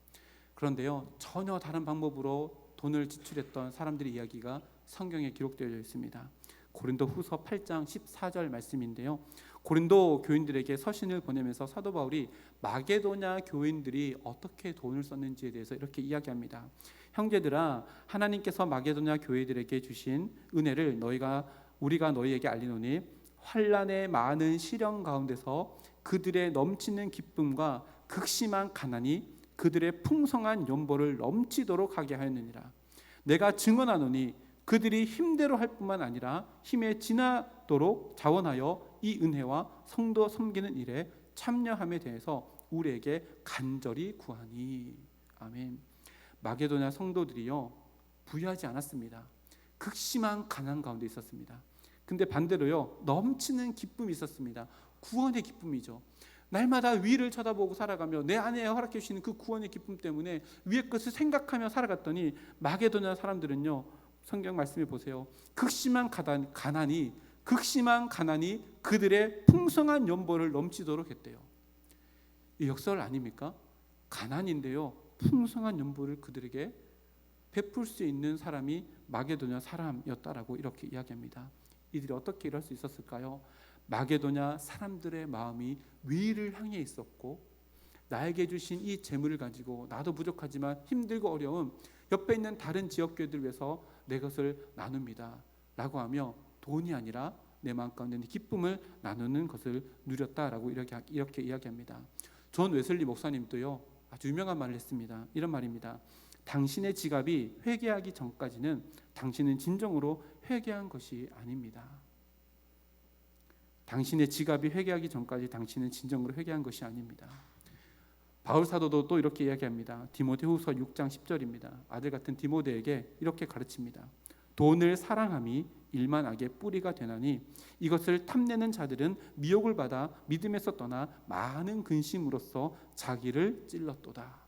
[SPEAKER 1] 그런데요, 전혀 다른 방법으로 돈을 지출했던 사람들의 이야기가 성경에 기록되어 있습니다. 고린도후서 8장 14절 말씀인데요, 고린도 교인들에게 서신을 보내면서 사도 바울이 마게도냐 교인들이 어떻게 돈을 썼는지에 대해서 이렇게 이야기합니다. 형제들아, 하나님께서 마게도냐 교회들에게 주신 은혜를 우리가 너희에게 알리노니 환난의 많은 시련 가운데서 그들의 넘치는 기쁨과 극심한 가난이 그들의 풍성한 연보를 넘치도록 하게 하였느니라. 내가 증언하노니 그들이 힘대로 할 뿐만 아니라 힘에 지나도록 자원하여 이 은혜와 성도 섬기는 일에 참여함에 대해서 우리에게 간절히 구하니. 아멘. 마게도냐 성도들이요, 부유하지 않았습니다. 극심한 가난 가운데 있었습니다. 근데 반대로요, 넘치는 기쁨이 있었습니다. 구원의 기쁨이죠. 날마다 위를 쳐다보고 살아가며 내 안에 허락해 주시는 그 구원의 기쁨 때문에 위의 것을 생각하며 살아갔더니 마게도냐 사람들은요, 성경 말씀을 보세요. 극심한 가난이 그들의 풍성한 연보를 넘치도록 했대요. 이 역설 아닙니까? 가난인데요, 풍성한 연보를 그들에게 베풀 수 있는 사람이 마게도냐 사람이었다라고 이렇게 이야기합니다. 이들이 어떻게 이럴 수 있었을까요? 마게도냐 사람들의 마음이 위를 향해 있었고, 나에게 주신 이 재물을 가지고 나도 부족하지만 힘들고 어려운 옆에 있는 다른 지역교회들 위해서 내 것을 나눕니다 라고 하며 돈이 아니라 내 마음 가운데 있는 기쁨을 나누는 것을 누렸다라고 이렇게 이야기합니다. 존 웨슬리 목사님도요, 아주 유명한 말을 했습니다. 이런 말입니다. 당신의 지갑이 회개하기 전까지는 당신은 진정으로 회개한 것이 아닙니다. 당신의 지갑이 회개하기 전까지 당신은 진정으로 회개한 것이 아닙니다. 바울 사도도 또 이렇게 이야기합니다. 디모데후서 6장 10절입니다. 아들 같은 디모데에게 이렇게 가르칩니다. 돈을 사랑함이 일만 악의 뿌리가 되나니 이것을 탐내는 자들은 미혹을 받아 믿음에서 떠나 많은 근심으로써 자기를 찔렀도다.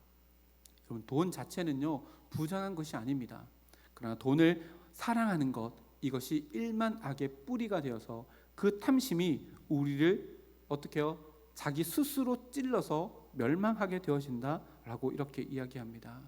[SPEAKER 1] 여러분, 돈 자체는요 부정한 것이 아닙니다. 그러나 돈을 사랑하는 것, 이것이 일만 악의 뿌리가 되어서 그 탐심이 우리를 어떻게 해요? 자기 스스로 찔러서 멸망하게 되어진다라고 이렇게 이야기합니다.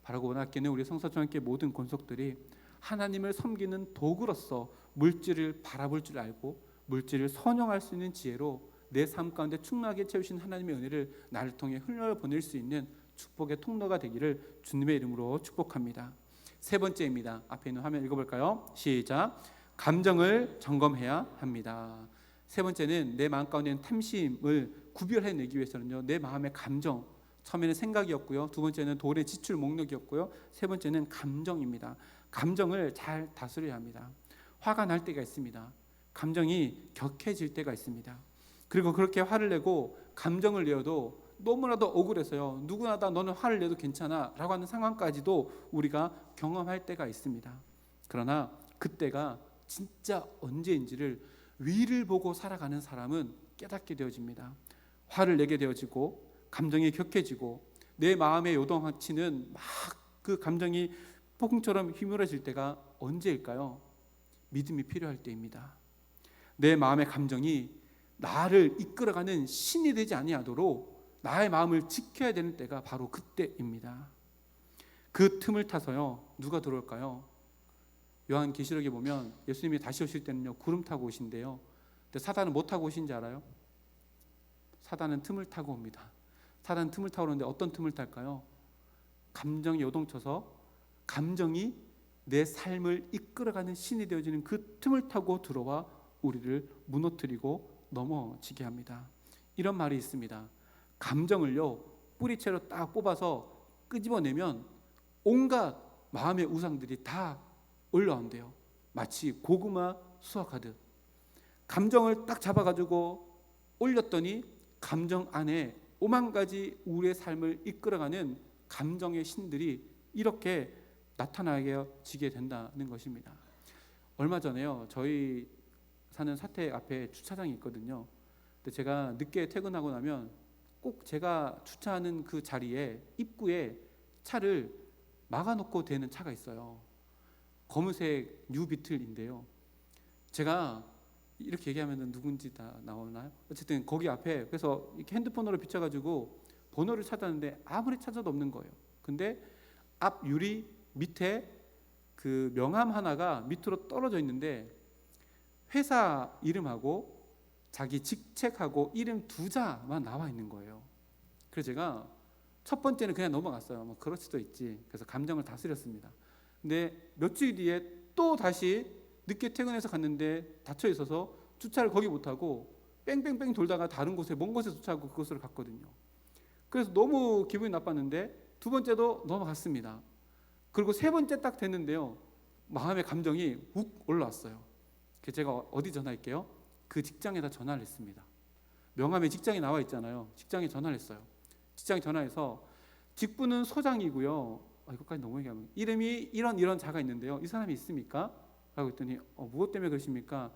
[SPEAKER 1] 바라고 원하기는 우리 성서중학교 모든 권속들이 하나님을 섬기는 도구로서 물질을 바라볼 줄 알고 물질을 선용할 수 있는 지혜로 내 삶 가운데 충만하게 채우신 하나님의 은혜를 나를 통해 흘려보낼 수 있는 축복의 통로가 되기를 주님의 이름으로 축복합니다. 세 번째입니다. 앞에 있는 화면 읽어볼까요? 시작. 감정을 점검해야 합니다. 세 번째는 내 마음 가운데 있는 탐심을 구별해내기 위해서는요, 내 마음의 감정, 처음에는 생각이었고요, 두 번째는 돈의 지출 목록이었고요, 세 번째는 감정입니다. 감정을 잘 다스려야 합니다. 화가 날 때가 있습니다. 감정이 격해질 때가 있습니다. 그리고 그렇게 화를 내고 감정을 내어도 너무나도 억울해서요, 누구나 다 너는 화를 내도 괜찮아 라고 하는 상황까지도 우리가 경험할 때가 있습니다. 그러나 그때가 진짜 언제인지를 위를 보고 살아가는 사람은 깨닫게 되어집니다. 화를 내게 되어지고 감정이 격해지고 내 마음의 요동치는 막 그 감정이 폭풍처럼 휘몰아질 때가 언제일까요? 믿음이 필요할 때입니다. 내 마음의 감정이 나를 이끌어가는 신이 되지 아니하도록 나의 마음을 지켜야 되는 때가 바로 그때입니다. 그 틈을 타서요, 누가 들어올까요? 요한계시록에 보면 예수님이 다시 오실 때는요, 구름 타고 오신대요. 근데 사단은 뭐 타고 오신지 알아요? 사단은 틈을 타고 옵니다. 사단은 틈을 타고 오는데 어떤 틈을 탈까요? 감정이 요동쳐서 감정이 내 삶을 이끌어가는 신이 되어지는 그 틈을 타고 들어와 우리를 무너뜨리고 넘어지게 합니다. 이런 말이 있습니다. 감정을요, 뿌리채로 딱 뽑아서 끄집어내면 온갖 마음의 우상들이 다 올라온대요. 마치 고구마 수확하듯. 감정을 딱 잡아가지고 올렸더니 감정 안에 오만 가지 우리의 삶을 이끌어가는 감정의 신들이 이렇게 나타나게 된다는 것입니다. 얼마 전에요, 저희 사는 사택 앞에 주차장이 있거든요. 근데 제가 늦게 퇴근하고 나면 꼭 제가 주차하는 그 자리에 입구에 차를 막아놓고 대는 차가 있어요. 검은색 뉴비틀인데요. 제가 이렇게 얘기하면 누군지 다 나오나요? 어쨌든 거기 앞에, 그래서 이렇게 핸드폰으로 비춰가지고 번호를 찾았는데 아무리 찾아도 없는 거예요. 근데 앞 유리 밑에 그 명함 하나가 밑으로 떨어져 있는데 회사 이름하고 자기 직책하고 이름 두 자만 나와 있는 거예요. 그래서 제가 첫 번째는 그냥 넘어갔어요. 뭐 그럴 수도 있지. 그래서 감정을 다스렸습니다. 근데 며칠 뒤에 또 다시 늦게 퇴근해서 갔는데 닫혀 있어서 주차를 거기 못하고 뺑뺑뺑 돌다가 다른 곳에 먼 곳에 주차하고 그곳으로 갔거든요. 그래서 너무 기분이 나빴는데 두 번째도 넘어갔습니다. 그리고 세 번째 딱 됐는데요, 마음의 감정이 욱 올라왔어요. 그래서 제가 어디 전화할게요? 그 직장에다 전화를 했습니다. 명함에 직장이 나와 있잖아요. 직장에 전화를 했어요. 직장에 전화해서 직분은 소장이고요, 이것까지 너무 얘기하면 이름이 이런 자가 있는데요, 이 사람이 있습니까? 라고 했더니 무엇 때문에 그러십니까?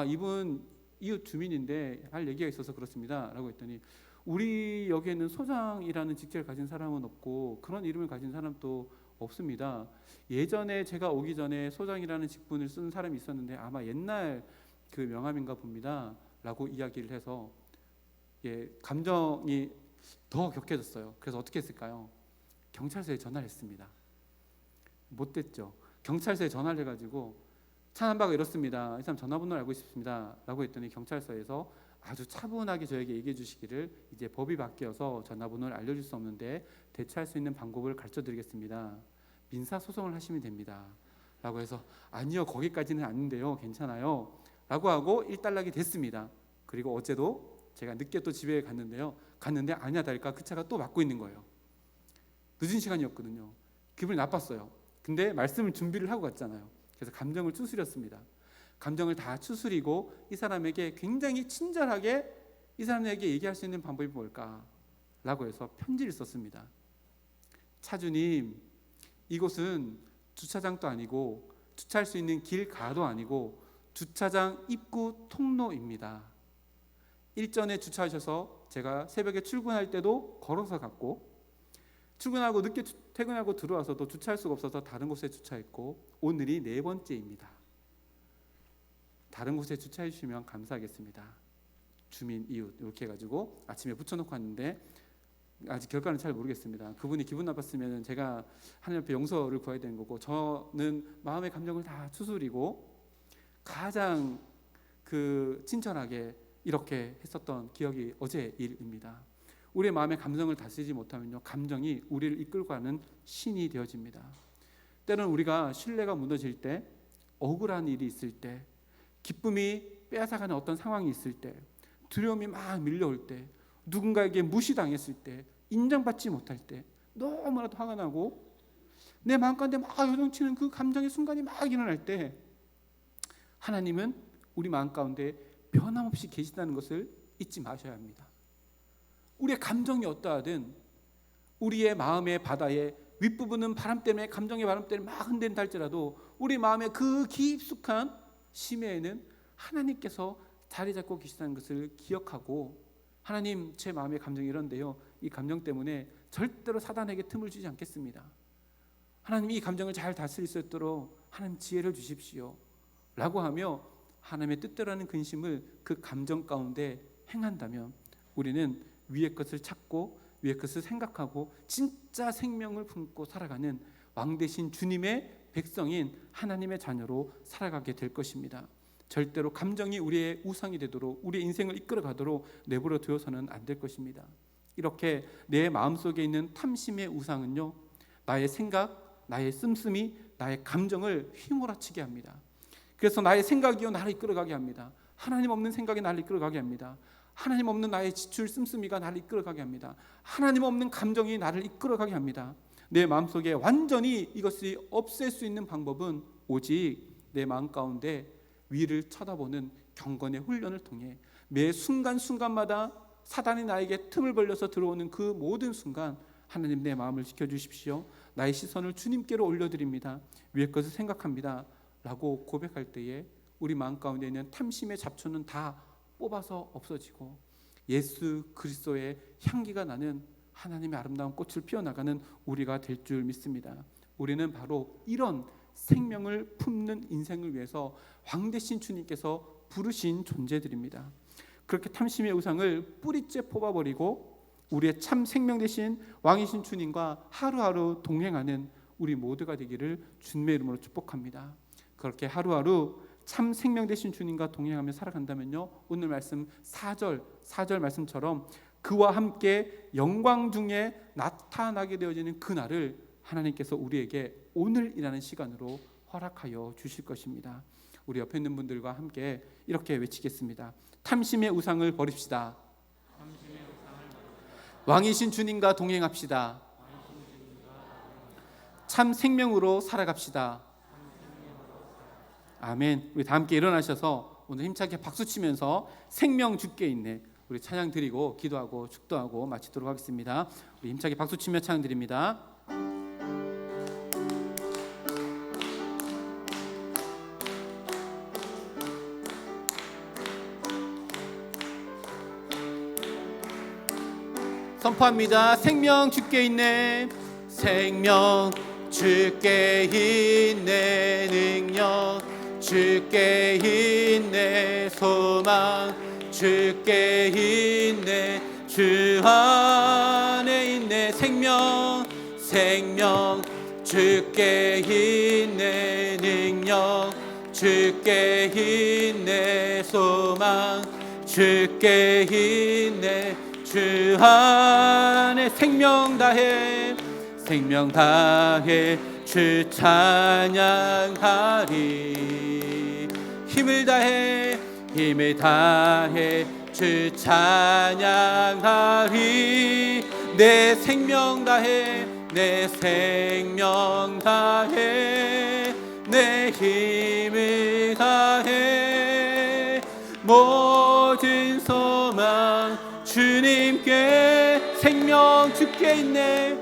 [SPEAKER 1] 이분 이웃 주민인데 할 얘기가 있어서 그렇습니다 라고 했더니 우리 여기에는 소장이라는 직책을 가진 사람은 없고 그런 이름을 가진 사람도 없습니다. 예전에 제가 오기 전에 소장이라는 직분을 쓴 사람이 있었는데 아마 옛날 그 명함인가 봅니다 라고 이야기를 해서 감정이 더 격해졌어요. 그래서 어떻게 했을까요? 경찰서에 전화를 했습니다. 못됐죠. 경찰서에 전화를 해가지고 차남바가 이렇습니다. 이 사람 전화번호를 알고 싶습니다 라고 했더니 경찰서에서 아주 차분하게 저에게 얘기해 주시기를 이제 법이 바뀌어서 전화번호를 알려줄 수 없는데 대처할 수 있는 방법을 가르쳐 드리겠습니다. 민사소송을 하시면 됩니다 라고 해서 아니요, 거기까지는 아닌데요, 괜찮아요 라고 하고 일단락이 됐습니다. 그리고 어제도 제가 늦게 또 집에 갔는데 아니야 다를까 그 차가 또 막고 있는 거예요. 늦은 시간이었거든요. 기분이 나빴어요. 근데 말씀을 준비를 하고 갔잖아요. 그래서 감정을 추스렸습니다. 감정을 다 추스리고 이 사람에게 굉장히 친절하게 이 사람에게 얘기할 수 있는 방법이 뭘까? 라고 해서 편지를 썼습니다. 차주님, 이곳은 주차장도 아니고 주차할 수 있는 길가도 아니고 주차장 입구 통로입니다. 일전에 주차하셔서 제가 새벽에 출근할 때도 걸어서 갔고 출근하고 늦게 퇴근하고 들어와서도 주차할 수가 없어서 다른 곳에 주차했고 오늘이 4번째입니다. 다른 곳에 주차해 주시면 감사하겠습니다. 주민, 이웃 이렇게 해가지고 아침에 붙여놓고 왔는데 아직 결과는 잘 모르겠습니다. 그분이 기분 나빴으면 제가 하나님 앞에 용서를 구해야 되는 거고, 저는 마음의 감정을 다 추스리고 가장 친절하게 이렇게 했었던 기억이 어제 일입니다. 우리의 마음의 감정을 다스리지 못하면요, 감정이 우리를 이끌고 가는 신이 되어집니다. 때로는 우리가 신뢰가 무너질 때, 억울한 일이 있을 때, 기쁨이 빼앗아가는 어떤 상황이 있을 때, 두려움이 막 밀려올 때, 누군가에게 무시당했을 때, 인정받지 못할 때 너무나도 화가 나고 내 마음 가운데 막 요동치는 그 감정의 순간이 막 일어날 때, 하나님은 우리 마음 가운데 변함없이 계시다는 것을 잊지 마셔야 합니다. 우리의 감정이 어떠하든 우리의 마음의 바다에 윗부분은 바람 때문에, 감정의 바람 때문에 막 흔든다 할지라도 우리 마음의 그 깊숙한 심해에는 하나님께서 자리 잡고 계시다는 것을 기억하고, 하나님, 제 마음의 감정이 이런데요, 이 감정 때문에 절대로 사단에게 틈을 주지 않겠습니다. 하나님, 이 감정을 잘 다스릴 수 있도록 하나님 지혜를 주십시오 라고 하며 하나님의 뜻대로라는 근심을 그 감정 가운데 행한다면 우리는 위의 것을 찾고 위의 것을 생각하고 진짜 생명을 품고 살아가는 왕 대신 주님의 백성인 하나님의 자녀로 살아가게 될 것입니다. 절대로 감정이 우리의 우상이 되도록, 우리의 인생을 이끌어가도록 내버려 두어서는 안 될 것입니다. 이렇게 내 마음속에 있는 탐심의 우상은요, 나의 생각, 나의 씀씀이, 나의 감정을 휘몰아치게 합니다. 그래서 나의 생각이요 나를 이끌어가게 합니다. 하나님 없는 생각이 나를 이끌어가게 합니다. 하나님 없는 나의 지출 씀씀이가 나를 이끌어가게 합니다. 하나님 없는 감정이 나를 이끌어가게 합니다. 내 마음속에 완전히 이것이 없앨 수 있는 방법은 오직 내 마음 가운데 위를 쳐다보는 경건의 훈련을 통해 매 순간순간마다 사단이 나에게 틈을 벌려서 들어오는 그 모든 순간, 하나님 내 마음을 지켜주십시오, 나의 시선을 주님께로 올려드립니다, 위의 것을 생각합니다 라고 고백할 때에 우리 마음 가운데 있는 탐심의 잡초는 다 뽑아서 없어지고 예수 그리스도의 향기가 나는 하나님의 아름다운 꽃을 피워나가는 우리가 될 줄 믿습니다. 우리는 바로 이런 생명을 품는 인생을 위해서 왕 대신 주님께서 부르신 존재들입니다. 그렇게 탐심의 우상을 뿌리째 뽑아버리고 우리의 참 생명 대신 왕이신 주님과 하루하루 동행하는 우리 모두가 되기를 주님의 이름으로 축복합니다. 그렇게 하루하루 참 생명 되신 주님과 동행하며 살아간다면요, 오늘 말씀 4절 말씀처럼 그와 함께 영광 중에 나타나게 되어지는 그날을 하나님께서 우리에게 오늘이라는 시간으로 허락하여 주실 것입니다. 우리 옆에 있는 분들과 함께 이렇게 외치겠습니다. 탐심의 우상을 버립시다. 왕이신 주님과 동행합시다. 참 생명으로 살아갑시다. 아멘. 우리 다 함께 일어나셔서 오늘 힘차게 박수치면서 생명 주께 있네 우리 찬양 드리고 기도하고 축도하고 마치도록 하겠습니다. 우리 힘차게 박수치며 찬양 드립니다. 선포합니다. 생명 주께 있네, 생명 주께 있네, 능력 주께 있네, 소망 주께 있네, 주 안에 있네, 생명 주께 있네, 능력 주께 있네, 소망 주께 있네, 주 안에 생명 다해 주 찬양하리, 힘을 다해 주 찬양하리, 내 생명 다해 내 힘을 다해 모든 소망 주님께, 생명 주께 있네,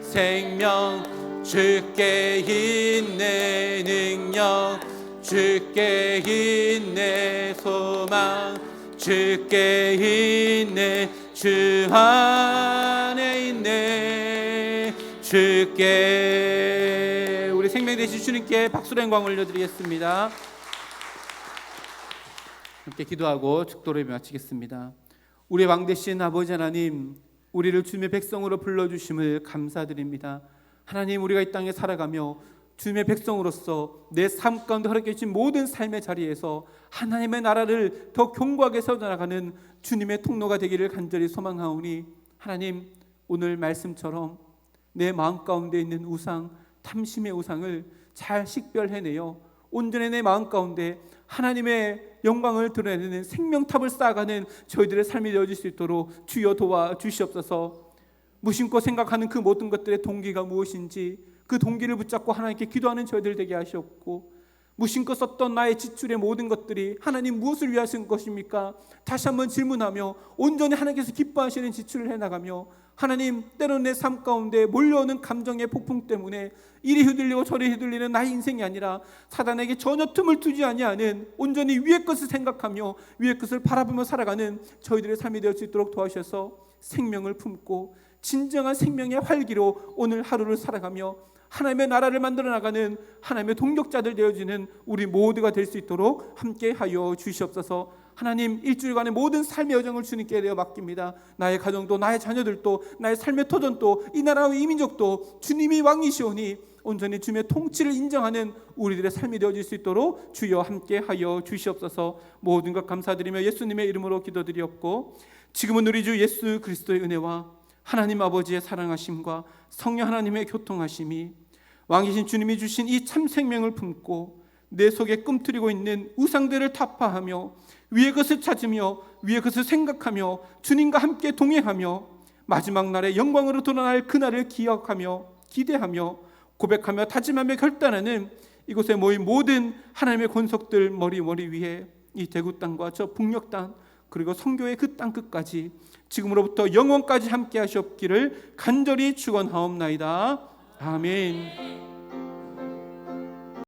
[SPEAKER 1] 생명 주께 있네, 능력 주께 있네, 소망 주께 있네, 주 안에 있네, 주께. 우리 생명 되신 주님께 박수로 영광 올려드리겠습니다. 함께 기도하고 축도를 마치겠습니다. 우리 왕 되신 아버지 하나님, 우리를 주님의 백성으로 불러주심을 감사드립니다. 하나님, 우리가 이 땅에 살아가며 주님의 백성으로서 내 삶 가운데 허락해 주신 모든 삶의 자리에서 하나님의 나라를 더 견고하게 세워나가는 주님의 통로가 되기를 간절히 소망하오니, 하나님, 오늘 말씀처럼 내 마음 가운데 있는 우상, 탐심의 우상을 잘 식별해내어 온전히 내 마음 가운데 하나님의 영광을 드러내는 생명탑을 쌓아가는 저희들의 삶이 되어질 수 있도록 주여 도와주시옵소서. 무심코 생각하는 그 모든 것들의 동기가 무엇인지 그 동기를 붙잡고 하나님께 기도하는 저희들 되게 하시옵고, 무심코 썼던 나의 지출의 모든 것들이 하나님 무엇을 위하신 것입니까? 다시 한번 질문하며 온전히 하나님께서 기뻐하시는 지출을 해나가며, 하나님, 때로는 내 삶 가운데 몰려오는 감정의 폭풍 때문에 이리 휘둘리고 저리 휘둘리는 나의 인생이 아니라 사단에게 전혀 틈을 두지 아니하는 온전히 위의 것을 생각하며 위의 것을 바라보며 살아가는 저희들의 삶이 될 수 있도록 도와주셔서 생명을 품고 진정한 생명의 활기로 오늘 하루를 살아가며 하나님의 나라를 만들어 나가는 하나님의 동력자들 되어지는 우리 모두가 될 수 있도록 함께 하여 주시옵소서. 하나님, 일주일간의 모든 삶의 여정을 주님께 내어 맡깁니다. 나의 가정도, 나의 자녀들도, 나의 삶의 터전도, 이 나라와 이 민족도 주님이 왕이시오니 온전히 주님의 통치를 인정하는 우리들의 삶이 되어질 수 있도록 주여 함께 하여 주시옵소서. 모든 것 감사드리며 예수님의 이름으로 기도드리옵고, 지금은 우리 주 예수 그리스도의 은혜와 하나님 아버지의 사랑하심과 성령 하나님의 교통하심이 왕이신 주님이 주신 이 참 생명을 품고 내 속에 꿈틀이고 있는 우상들을 타파하며 위의 것을 찾으며 위의 것을 생각하며 주님과 함께 동행하며 마지막 날에 영광으로 드러날 그날을 기억하며 기대하며 고백하며 다짐하며 결단하는 이곳에 모인 모든 하나님의 권속들 머리 위에 이 대구 땅과 저 북녘 땅 그리고 선교의 그 땅 끝까지 지금으로부터 영원까지 함께 하시옵기를 간절히 축원하옵나이다. 아멘.